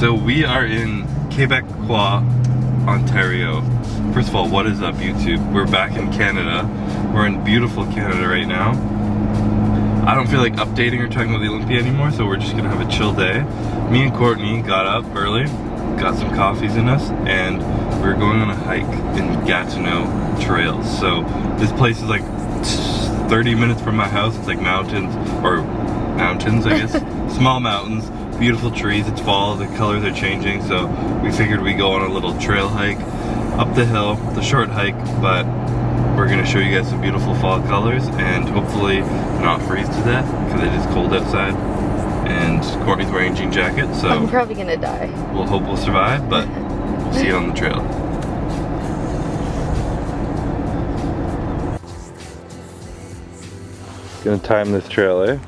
So we are in Quebecois, Ontario. First of all, what is up, YouTube? We're back in Canada. We're in beautiful Canada right now. I don't feel like updating or talking about the Olympia anymore, so we're just gonna have a chill day. Me and Courtney got up early, got some coffees in us, and we're going on a hike in Gatineau trails. So this place is like 30 minutes from my house. It's like mountains, I guess. Small mountains, beautiful trees. It's fall, the colors are changing, so we figured we'd go on a little trail hike up the hill, the short hike, but we're gonna show you guys some beautiful fall colors and hopefully not freeze to death because it is cold outside. And Courtney's wearing a jean jacket, so I'm probably gonna die. We'll hope we'll survive, but we'll see you on the trail. Gonna time this trail, eh?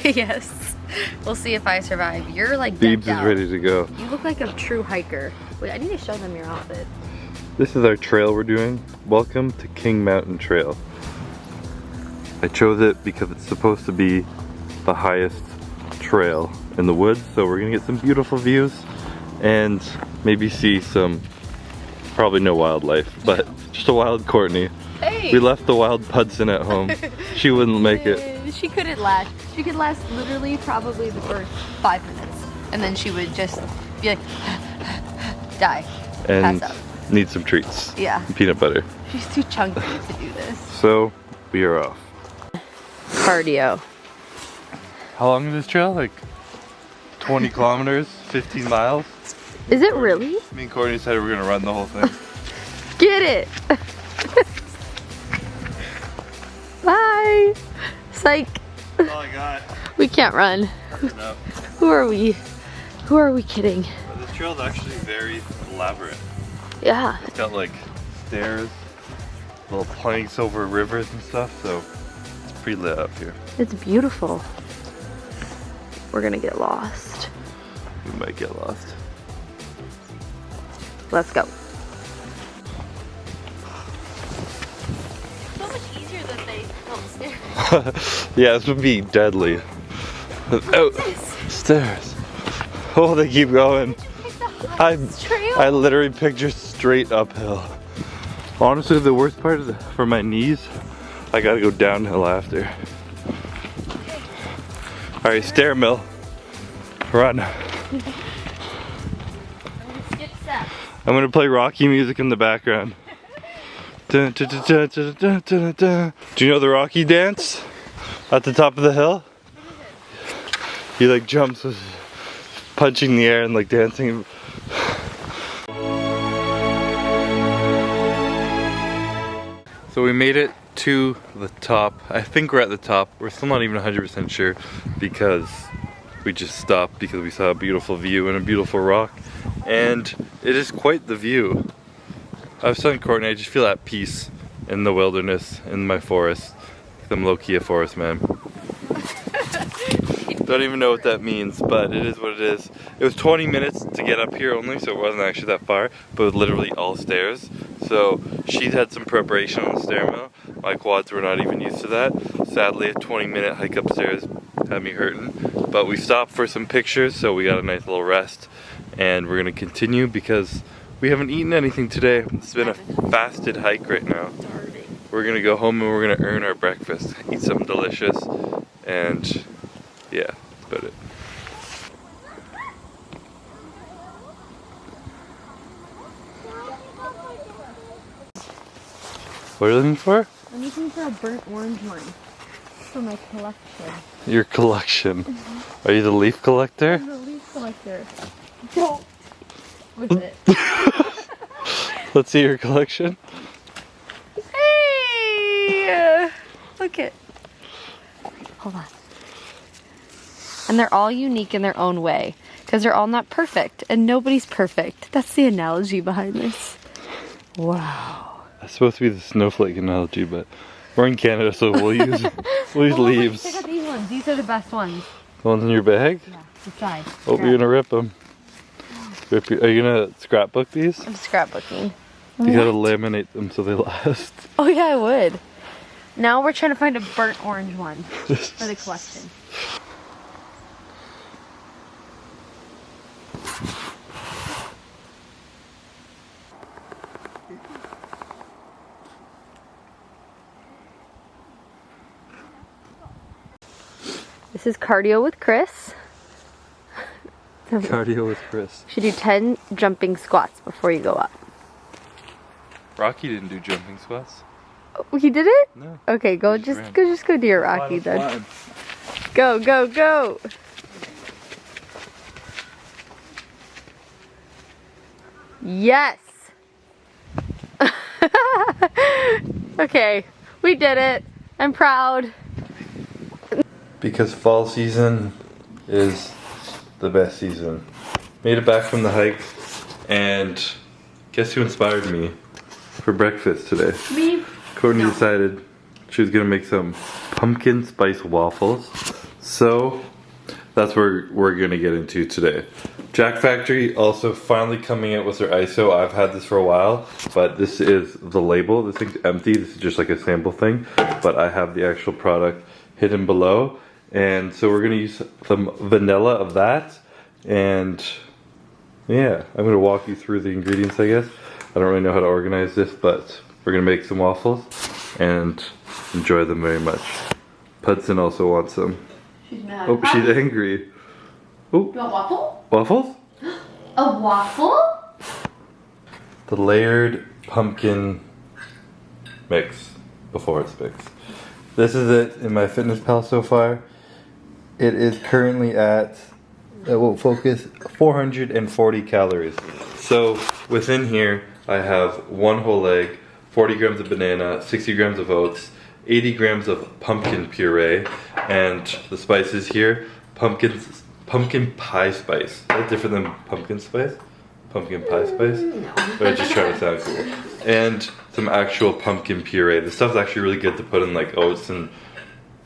Yes. We'll see if I survive. You're like Beebs is ready to go. You look like a true hiker. Wait, I need to show them your outfit. This is our trail we're doing. Welcome to King Mountain Trail. I chose it because it's supposed to be the highest trail in the woods, so we're gonna get some beautiful views and maybe see some, probably no wildlife, but just a wild Courtney. Hey! We left the wild Hudson at home. She wouldn't make it. She couldn't last. She could last literally probably the first 5 minutes, and then she would just be like, die, and pass out. Need some treats. Yeah. And peanut butter. She's too chunky to do this. So we are off. Cardio. How long is this trail? Like 20 kilometers, 15 miles? Is it really? Me and Courtney decided we're gonna run the whole thing. Get it! Bye! Psych. That's all I got. We can't run. Who are we? Who are we kidding? But this trail is actually very elaborate. Yeah. It's got like stairs, little planks over rivers and stuff, so it's pretty lit up here. It's beautiful. We're gonna get lost. We might get lost. Let's go. So much easier than they built stairs. Yeah, this would be deadly. Oh, stairs. Oh, they keep going. I literally picture straight uphill. Honestly, the worst part is for my knees, I gotta go downhill after. Alright, stair mill. Run. Skip steps. I'm gonna play Rocky music in the background. Dun, dun, dun, dun, dun, dun, dun, dun. Do you know the Rocky dance? At the top of the hill? He like jumps, punching the air and like dancing. So we made it to the top. I think we're at the top. We're still not even 100% sure because we just stopped because we saw a beautiful view and a beautiful rock. And it is quite the view. I was telling Courtney, I just feel at peace in the wilderness, in my forest. I'm low-key a forest man. Don't even know what that means, but it is what it is. It was 20 minutes to get up here only, so it wasn't actually that far, but it was literally all stairs. So she's had some preparation on the stair mill. My quads were not even used to that. Sadly, a 20-minute hike upstairs had me hurting. But we stopped for some pictures, so we got a nice little rest. And we're gonna continue because we haven't eaten anything today. It's been a fasted hike right now. We're gonna go home and we're gonna earn our breakfast, eat something delicious, and yeah, that's about it. What are you looking for? I'm looking for a burnt orange one for my collection. Your collection. Are you the leaf collector? I'm the leaf collector. Don't. What's it? Let's see your collection. Hey! Look it. Hold on. And they're all unique in their own way because they're all not perfect and nobody's perfect. That's the analogy behind this. Wow. That's supposed to be the snowflake analogy, but we're in Canada, so we'll use leaves. Check out these ones. These are the best ones. The ones in your bag? Yeah, decide. Oh, you're gonna rip them. Are you gonna scrapbook these? I'm scrapbooking. You gotta laminate them so they last. Oh yeah, I would. Now we're trying to find a burnt orange one for the collection. This is cardio with Chris. Cardio with Chris. You should do 10 jumping squats before you go up. Rocky didn't do jumping squats. Oh, he did it? No. Okay, just go do your Rocky then. Go, go, go. Yes. Okay, we did it. I'm proud. Because fall season is the best season. Made it back from the hike, and guess who inspired me for breakfast today? Me. Courtney decided she was gonna make some pumpkin spice waffles. So that's what we're gonna get into today. Jack Factory also finally coming out with their ISO. I've had this for a while, but this is the label. This thing's empty. This is just like a sample thing, but I have the actual product hidden below. And so we're gonna use some vanilla of that, and yeah, I'm gonna walk you through the ingredients, I guess. I don't really know how to organize this, but we're gonna make some waffles and enjoy them very much. Hudson also wants some. She's mad. Oh, she's angry. Oh. You want waffle? Waffles? A waffle? The layered pumpkin mix before it's mixed. This is it in my fitness pal so far. It is currently at, it will focus, 440 calories. So within here, I have 1 whole egg, 40 grams of banana, 60 grams of oats, 80 grams of pumpkin puree, and the spices here, pumpkin pie spice. Is that different than pumpkin spice? Pumpkin pie spice? No. Or I just trying to sound cool. And some actual pumpkin puree. The stuff's actually really good to put in like oats and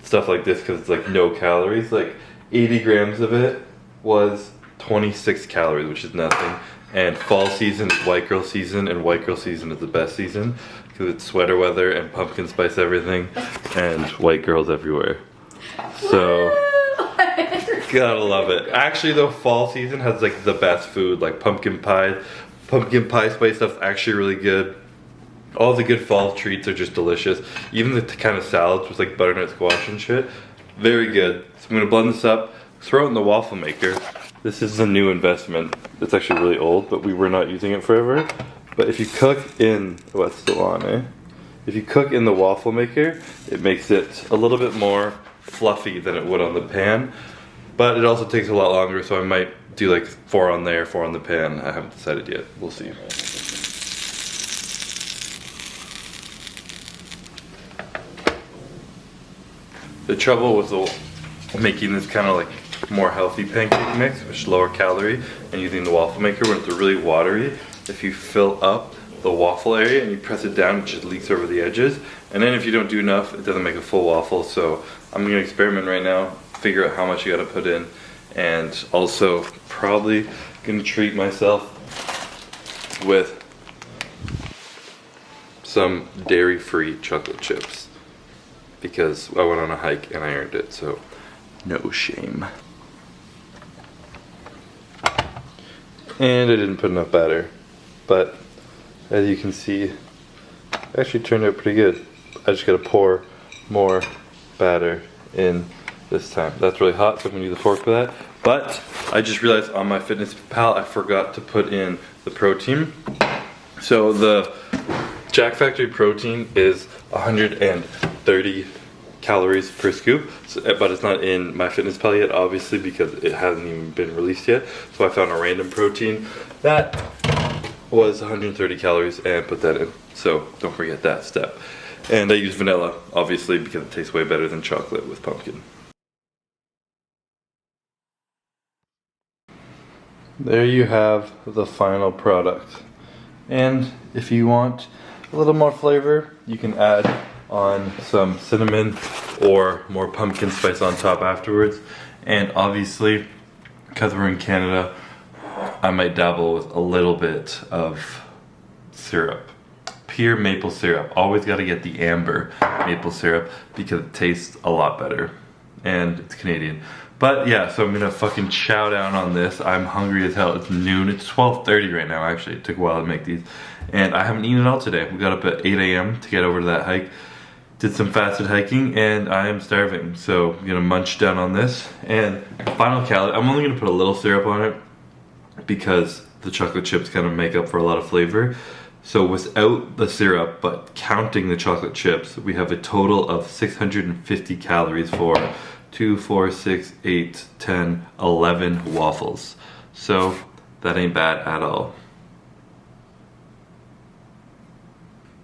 stuff like this because it's like no calories. Like 80 grams of it was 26 calories, which is nothing. And fall season is white girl season, and white girl season is the best season because it's sweater weather and pumpkin spice everything and white girls everywhere. So gotta love it. Actually though, fall season has like the best food, like pumpkin pie spice stuff's actually really good. All the good fall treats are just delicious. Even the kind of salads with like butternut squash and shit, very good. So I'm gonna blend this up, throw it in the waffle maker. This is a new investment. It's actually really old, but we were not using it forever. But if you cook in, oh, it's still on, eh? If you cook in the waffle maker, it makes it a little bit more fluffy than it would on the pan. But it also takes a lot longer, so I might do like 4 on there, 4 on the pan. I haven't decided yet. We'll see. The trouble with making this kind of like more healthy pancake mix, which is lower calorie, and using the waffle maker when it's really watery, if you fill up the waffle area and you press it down, it just leaks over the edges. And then if you don't do enough, it doesn't make a full waffle. So I'm gonna experiment right now, figure out how much you gotta put in, and also probably gonna treat myself with some dairy-free chocolate chips because I went on a hike and I earned it, so no shame. And I didn't put enough batter, but as you can see, it actually turned out pretty good. I just gotta pour more batter in this time. That's really hot, so I'm gonna use a fork for that. But I just realized on my Fitness Pal, I forgot to put in the protein. So the Jack Factory protein is 130 calories per scoop, but it's not in my Fitness Pal yet, obviously, because it hasn't even been released yet. So I found a random protein that was 130 calories and put that in. So don't forget that step. And I use vanilla, obviously, because it tastes way better than chocolate with pumpkin. There you have the final product. And if you want a little more flavor, you can add on some cinnamon or more pumpkin spice on top afterwards. And obviously, because we're in Canada, I might dabble with a little bit of syrup. Pure maple syrup. Always got to get the amber maple syrup because it tastes a lot better. And it's Canadian. But yeah, so I'm gonna fucking chow down on this. I'm hungry as hell. It's noon. It's 12:30 right now, actually. It took a while to make these. And I haven't eaten at all today. We got up at 8 a.m. to get over to that hike did some fasted hiking, and I am starving. So I'm gonna munch down on this. And final calorie, I'm only gonna put a little syrup on it because the chocolate chips kind of make up for a lot of flavor. So without the syrup, but counting the chocolate chips, we have a total of 650 calories for 2, 4, 6, 8, 10, 11 waffles. So that ain't bad at all.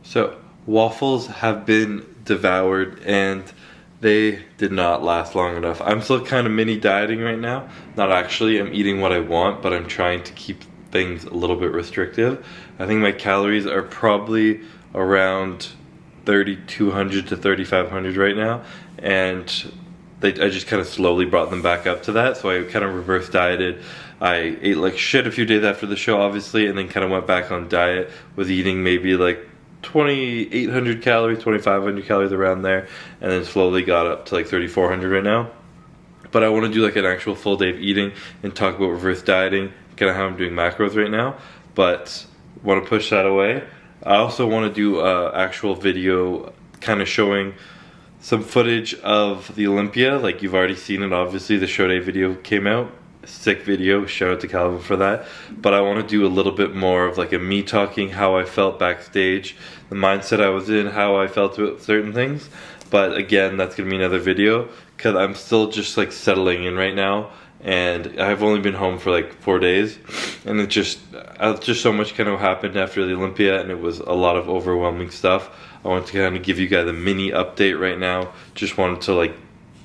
So waffles have been devoured and they did not last long enough. I'm still kind of mini dieting right now. Not actually, I'm eating what I want, but I'm trying to keep things a little bit restrictive. I think my calories are probably around 3,200 to 3,500 right now, and I just kind of slowly brought them back up to that. So I kind of reverse dieted. I ate like shit a few days after the show, obviously, and then kind of went back on diet, was eating maybe like 2,800 calories, 2,500 calories around there, and then slowly got up to like 3,400 right now. But I want to do like an actual full day of eating and talk about reverse dieting, kind of how I'm doing macros right now, but want to push that away. I also want to do an actual video kind of showing some footage of the Olympia. Like, you've already seen it, obviously. The show day video came out. Sick video, shout out to Calvin for that. But I want to do a little bit more of like a me talking, how I felt backstage, the mindset I was in, how I felt about certain things. But again, that's gonna be another video because I'm still just like settling in right now, and I've only been home for like 4 days, and it just so much kind of happened after the Olympia, and it was a lot of overwhelming stuff. I want to kind of give you guys a mini update right now. Just wanted to like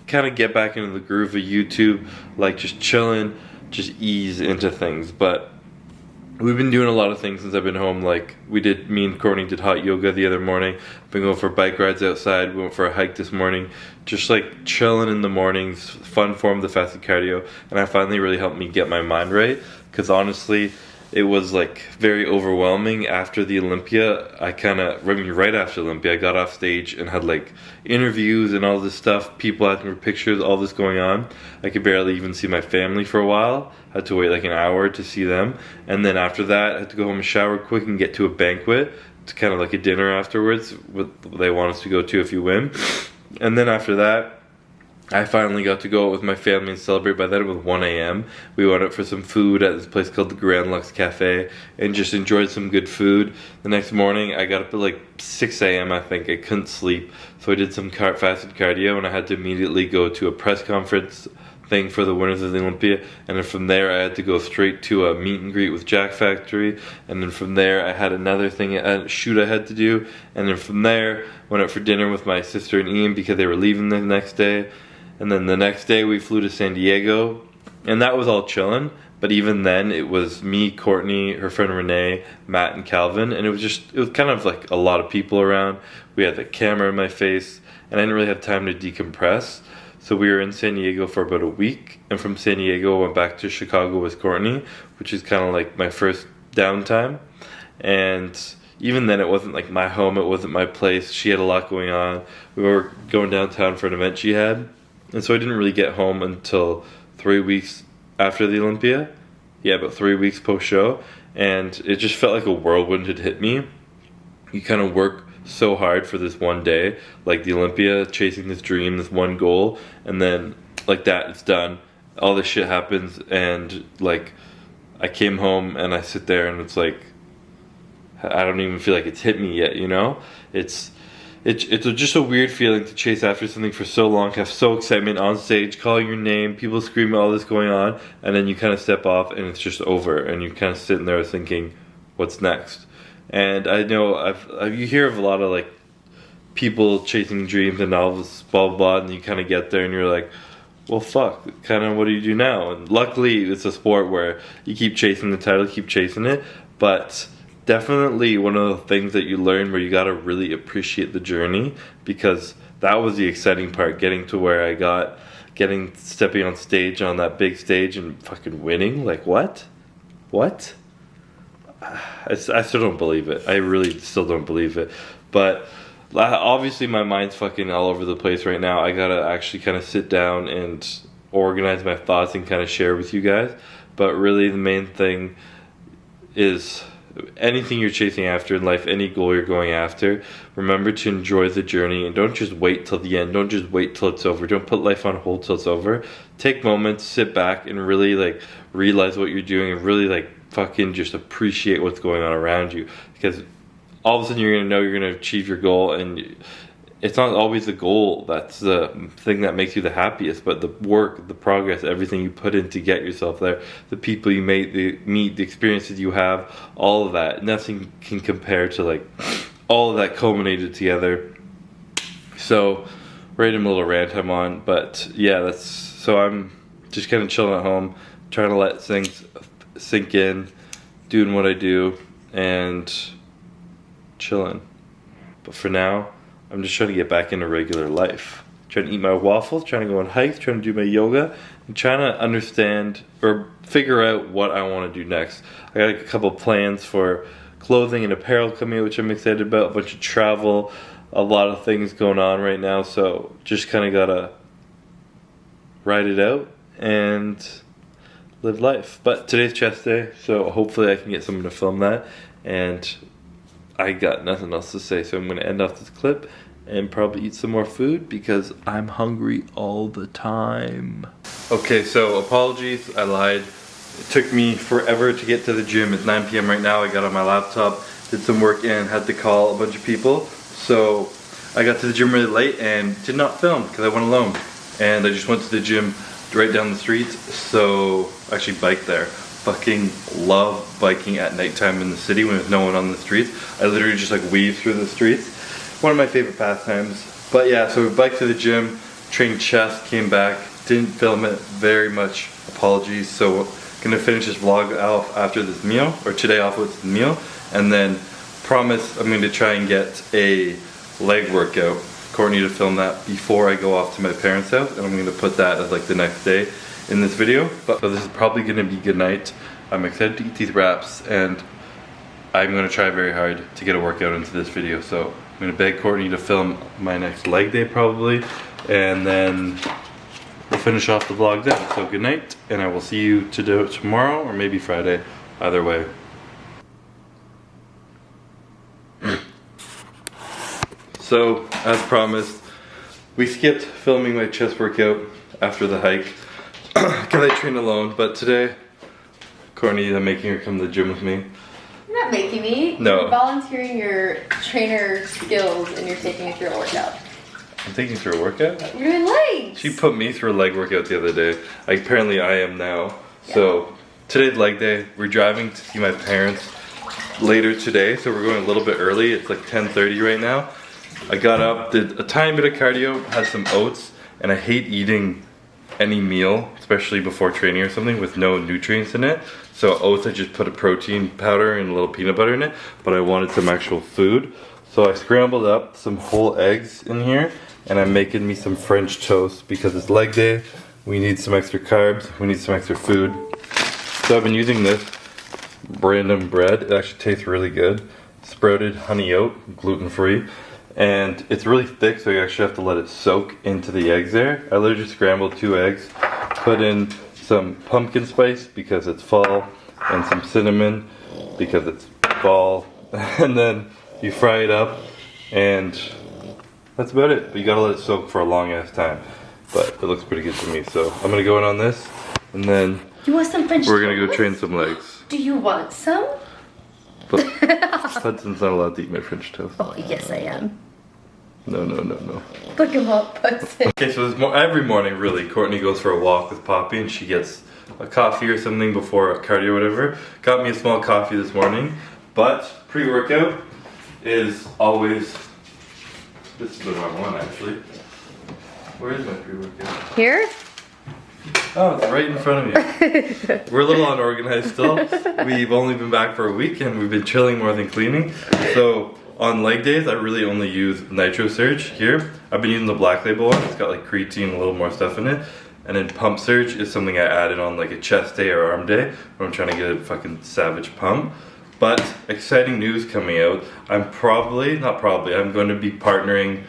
kind of get back into the groove of YouTube, like just chilling, just ease into things. But we've been doing a lot of things since I've been home. Like me and Courtney did hot yoga the other morning. Been going for bike rides outside. We went for a hike this morning. Just like chilling in the mornings, fun form of the fasted cardio. And I finally really helped me get my mind right. Because honestly, it was like very overwhelming after the Olympia. Right after Olympia, I got off stage and had like interviews and all this stuff. People asking for pictures, all this going on. I could barely even see my family for a while. Had to wait like an hour to see them. And then after that, I had to go home and shower quick and get to a banquet. It's kind of like a dinner afterwards. They want us to go to if you win. And then after that, I finally got to go out with my family and celebrate. By then it was 1 a.m. We went out for some food at this place called the Grand Lux Cafe and just enjoyed some good food. The next morning I got up at like 6 a.m. I think. I couldn't sleep. So I did some fasted cardio, and I had to immediately go to a press conference thing for the winners of the Olympia. And then from there I had to go straight to a meet and greet with Jack Factory. And then from there I had another thing, a shoot I had to do. And then from there went out for dinner with my sister and Ian because they were leaving the next day. And then the next day we flew to San Diego, and that was all chillin'. But even then, it was me, Courtney, her friend Renee, Matt, and Calvin, and it was kind of like a lot of people around. We had the camera in my face, and I didn't really have time to decompress. So we were in San Diego for about a week, and from San Diego I went back to Chicago with Courtney, which is kind of like my first downtime. And even then, it wasn't like my home, it wasn't my place. She had a lot going on. We were going downtown for an event she had. And so I didn't really get home until 3 weeks after the Olympia. Yeah, about 3 weeks post-show. And it just felt like a whirlwind had hit me. You kind of work so hard for this one day, like the Olympia, chasing this dream, this one goal. And then like that, it's done. All this shit happens, and like I came home and I sit there and it's like, I don't even feel like it's hit me yet, you know? It's just a weird feeling to chase after something for so long, have so excitement on stage, calling your name, people screaming, all this going on, and then you kind of step off and it's just over, and you're kind of sitting there thinking, what's next? And I know you hear of a lot of like people chasing dreams and all this blah blah blah, and you kind of get there and you're like, well fuck, kind of what do you do now? And luckily it's a sport where you keep chasing the title, keep chasing it, but definitely one of the things that you learn where you gotta really appreciate the journey, because that was the exciting part, getting to where I got, stepping on stage, on that big stage and fucking winning. Like what? I still don't believe it. I really still don't believe it. But obviously my mind's fucking all over the place right now. I gotta actually kind of sit down and organize my thoughts and kind of share with you guys. But really the main thing is anything you're chasing after in life, any goal you're going after, remember to enjoy the journey and don't just wait till the end. Don't just wait till it's over. Don't put life on hold till it's over. Take moments, sit back and really like realize what you're doing and really like fucking just appreciate what's going on around you, because all of a sudden you're gonna know you're gonna achieve your goal, and it's not always the goal that's the thing that makes you the happiest, but the work, the progress, everything you put in to get yourself there, the people you meet, the experiences you have, all of that. Nothing can compare to like all of that culminated together. So random little rant I'm on, but yeah, so I'm just kind of chilling at home, trying to let things sink in, doing what I do, and chilling. But for now, I'm just trying to get back into regular life. Trying to eat my waffles, trying to go on hikes, trying to do my yoga, and trying to understand or figure out what I want to do next. I got a couple plans for clothing and apparel coming out, which I'm excited about, a bunch of travel, a lot of things going on right now, so just kind of gotta ride it out and live life. But today's chest day, so hopefully I can get someone to film that, and I got nothing else to say, so I'm going to end off this clip and probably eat some more food because I'm hungry all the time. Okay, so apologies, I lied. It took me forever to get to the gym. It's 9 p.m. right now. I got on my laptop, did some work and had to call a bunch of people. So I got to the gym really late and did not film because I went alone. And I just went to the gym right down the street, so I actually biked there. Fucking love biking at nighttime in the city when there's no one on the streets. I literally just like weave through the streets. One of my favorite pastimes. But yeah, so we biked to the gym, trained chest, came back, didn't film it very much. Apologies. So gonna finish this vlog off after this meal, or today off with the meal, and then promise I'm gonna try and get a leg workout. Courtney to film that before I go off to my parents' house, and I'm gonna put that as like the next day in this video. But so this is probably gonna be good night. I'm excited to eat these wraps, and I'm gonna try very hard to get a workout into this video. So I'm gonna beg Courtney to film my next leg day probably, and then we'll finish off the vlog then. So good night, and I will see you tomorrow or maybe Friday, either way. So, as promised, we skipped filming my chest workout after the hike because I train alone, but today, Courtney, I'm making her come to the gym with me. You're not making me. No. You're volunteering your trainer skills and you're taking me through a workout. I'm taking you through a workout? You're doing legs. She put me through a leg workout the other day. Apparently I am now. Yeah. So, today's leg day. We're driving to see my parents later today, so we're going a little bit early. It's like 10:30 right now. I got up, did a tiny bit of cardio, had some oats, and I hate eating any meal, especially before training or something, with no nutrients in it. So oats, I just put a protein powder and a little peanut butter in it, but I wanted some actual food. So I scrambled up some whole eggs in here, and I'm making me some French toast because it's leg day. We need some extra carbs, we need some extra food. So I've been using this random bread. It actually tastes really good. Sprouted honey oat, gluten-free. And it's really thick, so you actually have to let it soak into the eggs there. I literally just scrambled 2 eggs, put in some pumpkin spice because it's fall, and some cinnamon because it's fall, and then you fry it up, and that's about it. But you gotta let it soak for a long ass time. But it looks pretty good to me, so I'm gonna go in on this, and then you want some French we're gonna go toast? train some legs. Do you want some? But Hudson's not allowed to eat my French toast. Oh, yes I am. No. Look him up, Hudson. Okay, so every morning, really, Courtney goes for a walk with Poppy, and she gets a coffee or something before cardio or whatever. Got me a small coffee this morning, but pre-workout is always, this is the wrong one actually. Where is my pre-workout? Here? Oh, it's right in front of me. We're a little unorganized still. We've only been back for a week and we've been chilling more than cleaning. So on leg days, I really only use Nitro Surge here. I've been using the black label one. It's got like creatine and a little more stuff in it. And then Pump Surge is something I added on like a chest day or arm day when I'm trying to get a fucking savage pump. But exciting news coming out. I'm going to be partnering,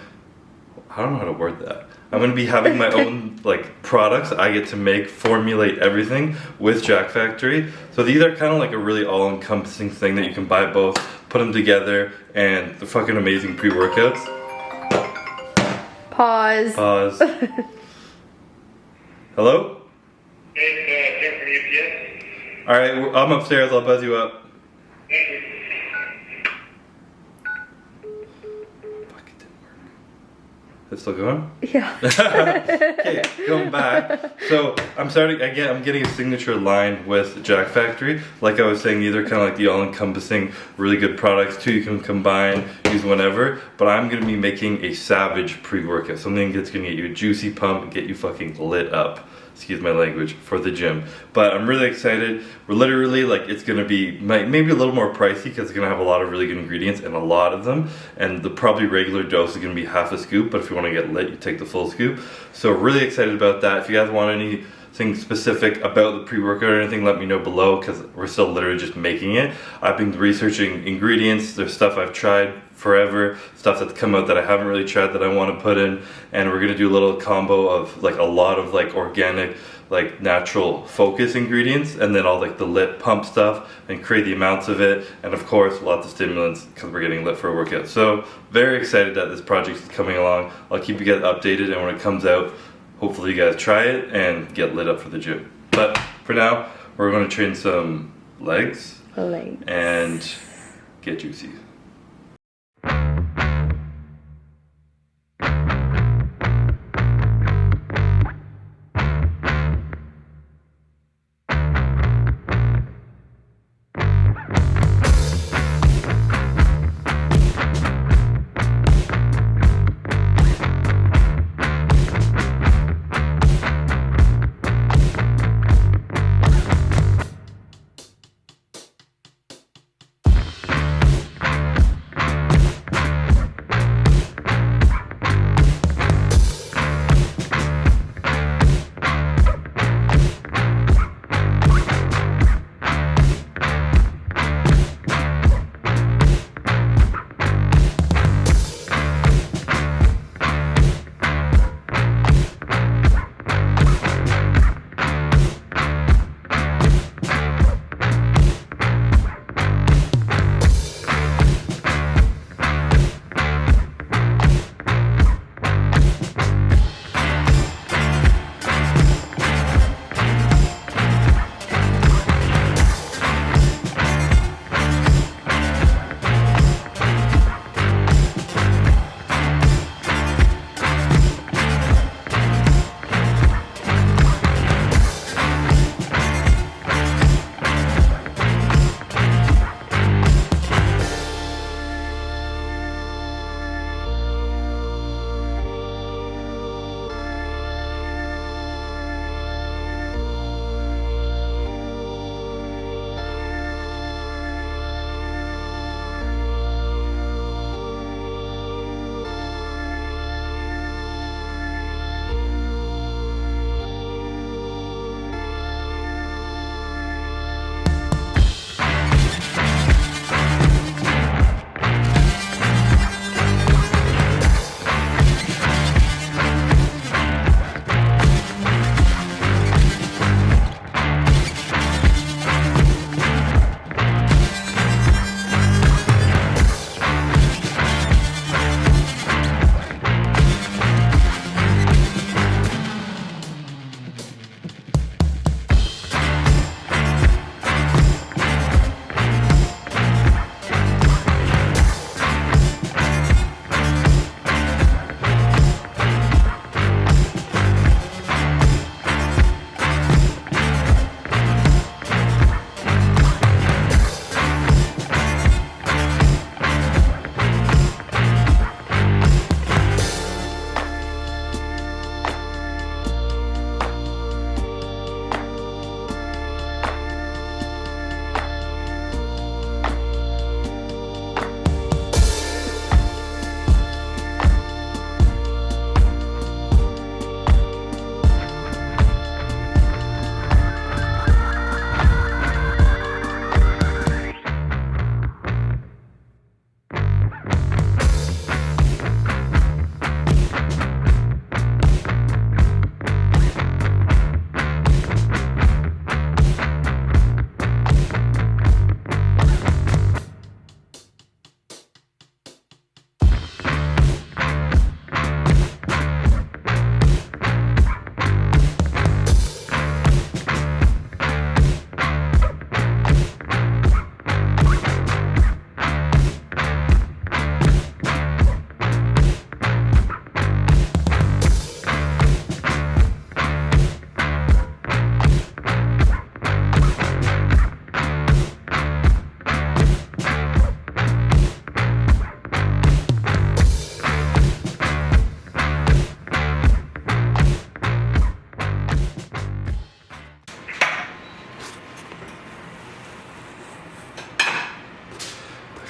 I don't know how to word that. I'm gonna be having my own like products. I get to make, formulate everything with Jack Factory. So these are kind of like a really all-encompassing thing that you can buy both, put them together, and they're fucking amazing pre-workouts. Pause. Pause. Hello? Hey, Jim from UPS. All right, I'm upstairs. I'll buzz you up. Thank you. Fuck, it didn't work. Is it still going? Yeah. Okay, going back. So I'm getting a signature line with Jack Factory. Like I was saying, these are kind of like the all-encompassing, really good products too. You can combine, use whenever. But I'm gonna be making a savage pre-workout, something that's gonna get you a juicy pump and get you fucking lit up. Excuse my language, for the gym. But I'm really excited. We're literally like, it's gonna be maybe a little more pricey because it's gonna have a lot of really good ingredients and a lot of them. And the probably regular dose is gonna be half a scoop, but if you wanna get lit, you take the full scoop. So really excited about that. If you guys want anything specific about the pre-workout or anything, let me know below because we're still literally just making it. I've been researching ingredients. There's stuff I've tried forever, stuff that's come out that I haven't really tried that I want to put in, and we're gonna do a little combo of like a lot of like organic, like natural focus ingredients, and then all like the lit pump stuff, and create the amounts of it, and of course lots of stimulants because we're getting lit for a workout. So very excited that this project is coming along. I'll keep you guys updated, and when it comes out, hopefully you guys try it and get lit up for the gym. But for now, we're gonna train some legs. And get juicy.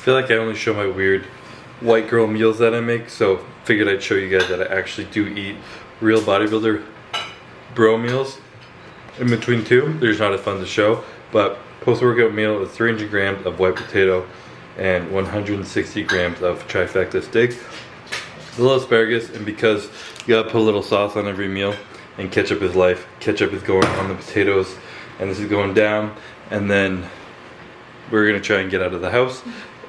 feel like I only show my weird white girl meals that I make, so figured I'd show you guys that I actually do eat real bodybuilder bro meals. In between two, they're just not as fun to show, but post-workout meal is 300 grams of white potato and 160 grams of trifecta steak, a little asparagus, and because you gotta put a little sauce on every meal, and ketchup is life. Ketchup is going on the potatoes, and this is going down, and then we're gonna try and get out of the house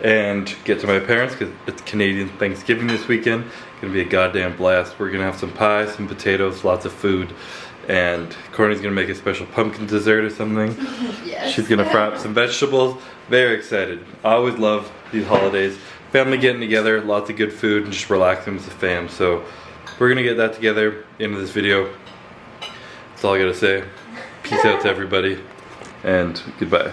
and get to my parents because it's Canadian Thanksgiving this weekend. Gonna be a goddamn blast. We're gonna have some pie, some potatoes, lots of food, and Courtney's gonna make a special pumpkin dessert or something. Yes. She's gonna fry up some vegetables. Very excited. I always love these holidays. Family getting together, lots of good food, and just relaxing as a fam. So we're gonna get that together into this video. That's all I gotta say. Peace out to everybody, and goodbye.